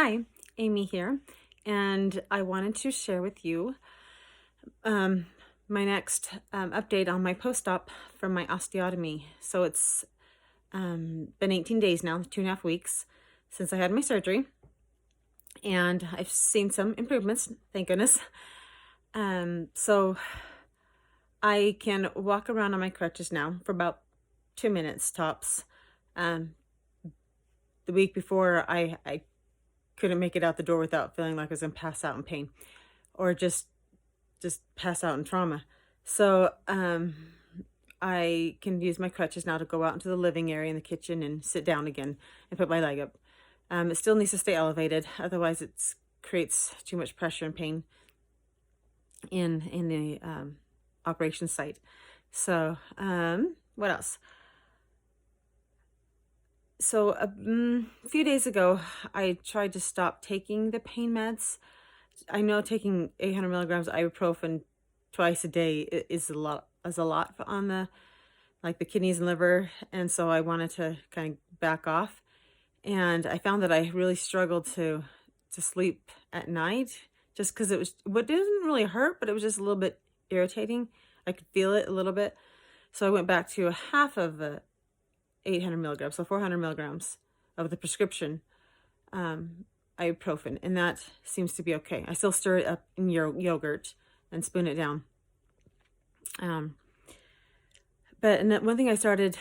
Hi, Amy here, and I wanted to share with you my next update on my post-op from my osteotomy. So it's been 18 days now, 2.5 weeks since I had my surgery, and I've seen some improvements, thank goodness. So I can walk around on my crutches now for about 2 minutes tops. The week before, I couldn't make it out the door without feeling like I was gonna pass out in pain or just pass out in trauma. So I can use my crutches now to go out into the living area in the kitchen and sit down again and put my leg up. It still needs to stay elevated, otherwise it creates too much pressure and pain in the operation site. So what else? So a few days ago, I tried to stop taking the pain meds. I know taking 800 milligrams ibuprofen twice a day is a lot on the kidneys and liver, and so I wanted to kind of back off. And I found that I really struggled to sleep at night, just because what didn't really hurt, but it was just a little bit irritating. I could feel it a little bit, so I went back to a half of the 800 milligrams, so 400 milligrams of the prescription ibuprofen, and that seems to be okay. I still stir it up in yogurt and spoon it down. But one thing I started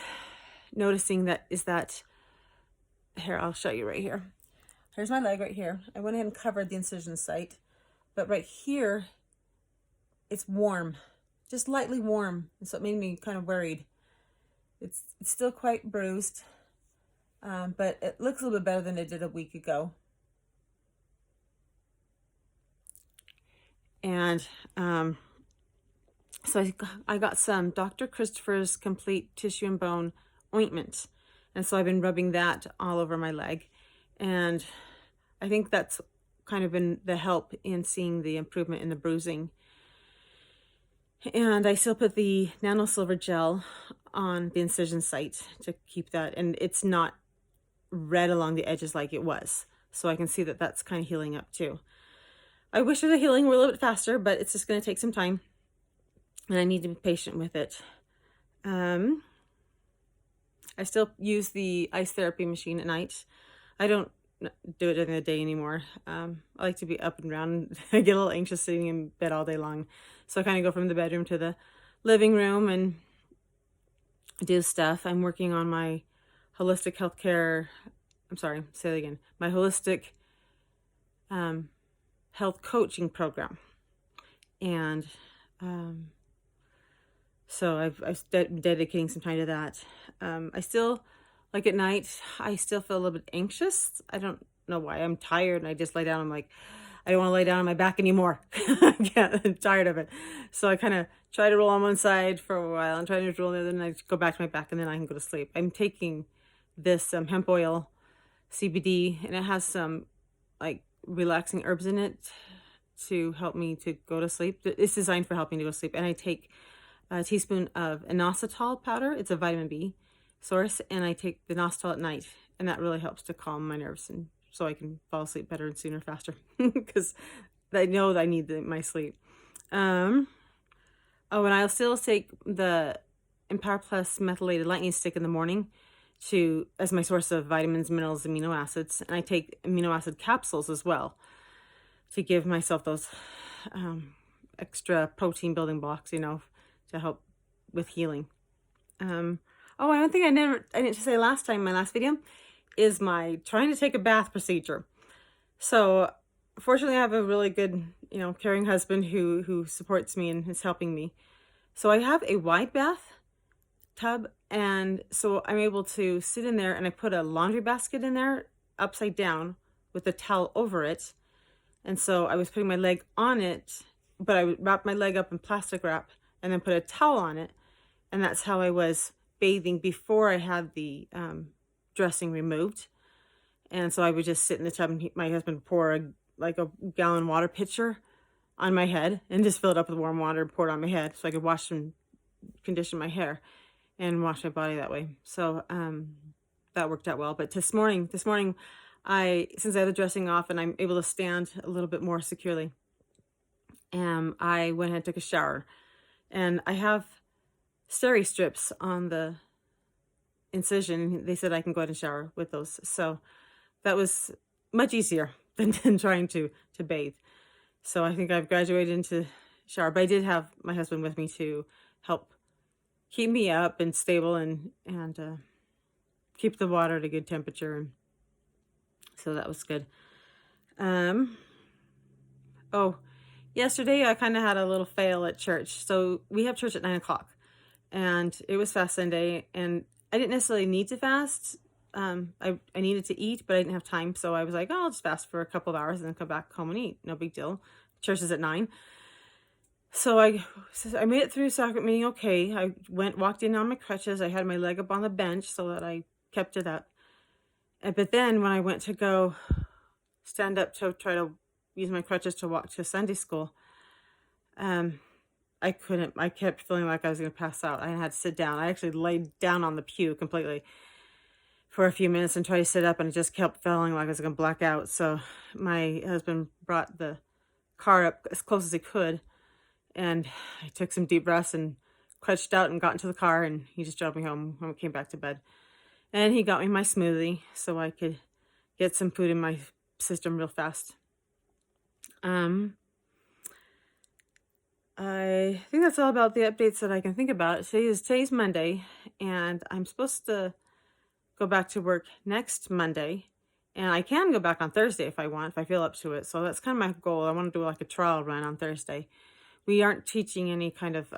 noticing is that, here, I'll show you right here. Here's my leg right here. I went ahead and covered the incision site, but right here, it's warm, just lightly warm, and so it made me kind of worried. It's still quite bruised, but it looks a little bit better than it did a week ago. And so I got some Dr. Christopher's Complete Tissue and Bone ointment. And so I've been rubbing that all over my leg. And I think that's kind of been the help in seeing the improvement in the bruising. And I still put the nano silver gel on the incision site to keep that, and it's not red along the edges like it was. So I can see that that's kind of healing up too. I wish the healing were a little bit faster, but it's just going to take some time, and I need to be patient with it. I still use the ice therapy machine at night. I don't do it during the day anymore. I like to be up and around. I get a little anxious sitting in bed all day long. So I kind of go from the bedroom to the living room and do stuff. I'm working on my holistic healthcare. I'm sorry, say that again. My holistic health coaching program. And so I've been dedicating some time to that. I still, like at night, I still feel a little bit anxious. I don't know why. I'm tired and I just lay down. I'm like, I don't want to lay down on my back anymore. I'm tired of it. So I kind of try to roll on one side for a while and try to roll on the other, and I go back to my back, and then I can go to sleep. I'm taking this hemp oil CBD, and it has some like relaxing herbs in it to help me to go to sleep. It's designed for helping to go to sleep. And I take a teaspoon of inositol powder. It's a vitamin B source, and I take the inositol at night, and that really helps to calm my nerves, and so I can fall asleep better and sooner, faster, because I know that I need my sleep. Oh, and I'll still take the Empower Plus methylated lightning stick in the morning as my source of vitamins, minerals, amino acids, and I take amino acid capsules as well to give myself those extra protein building blocks, to help with healing. Oh, one thing I didn't say last time, my last video, is my trying to take a bath procedure. So fortunately, I have a really good, caring husband who supports me and is helping me. So I have a wide bath tub, and so I'm able to sit in there, and I put a laundry basket in there upside down with a towel over it. And so I was putting my leg on it, but I would wrap my leg up in plastic wrap and then put a towel on it. And that's how I was bathing before I had the dressing removed. And so I would just sit in the tub, and my husband would pour a gallon water pitcher on my head and just fill it up with warm water and pour it on my head so I could wash and condition my hair and wash my body that way. So that worked out well. But this morning since I have the dressing off and I'm able to stand a little bit more securely, I went ahead and took a shower. And I have steri strips on the incision. They said I can go ahead and shower with those. So that was much easier than trying to bathe. So I think I've graduated into shower. But I did have my husband with me to help keep me up and stable and keep the water at a good temperature. And so that was good. Oh, yesterday I kind of had a little fail at church. So we have church at 9 o'clock, and it was fast Sunday, and I didn't necessarily need to fast. I needed to eat, but I didn't have time, so I was like, oh, I'll just fast for a couple of hours and then come back home and eat. No big deal. Church is at 9. So I made it through sacrament meeting okay. I walked in on my crutches. I had my leg up on the bench so that I kept it up. But then when I went to go stand up to try to use my crutches to walk to Sunday school, I couldn't. I kept feeling like I was going to pass out. I had to sit down. I actually laid down on the pew completely for a few minutes and tried to sit up, and it just kept feeling like I was going to black out. So my husband brought the car up as close as he could, and I took some deep breaths and crutched out and got into the car, and he just drove me home when we came back to bed. And he got me my smoothie so I could get some food in my system real fast. I think that's all about the updates that I can think about. Today's Monday, and I'm supposed to go back to work next Monday. And I can go back on Thursday if I want, if I feel up to it. So that's kind of my goal. I want to do like a trial run on Thursday. We aren't teaching any kind of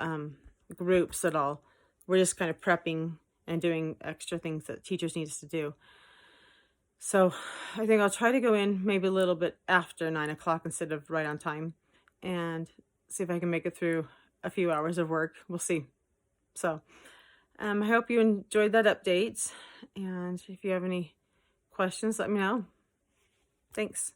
groups at all. We're just kind of prepping and doing extra things that teachers need us to do. So I think I'll try to go in maybe a little bit after 9 o'clock instead of right on time, and see if I can make it through a few hours of work. We'll see. So I hope you enjoyed that update. And if you have any questions, let me know. Thanks.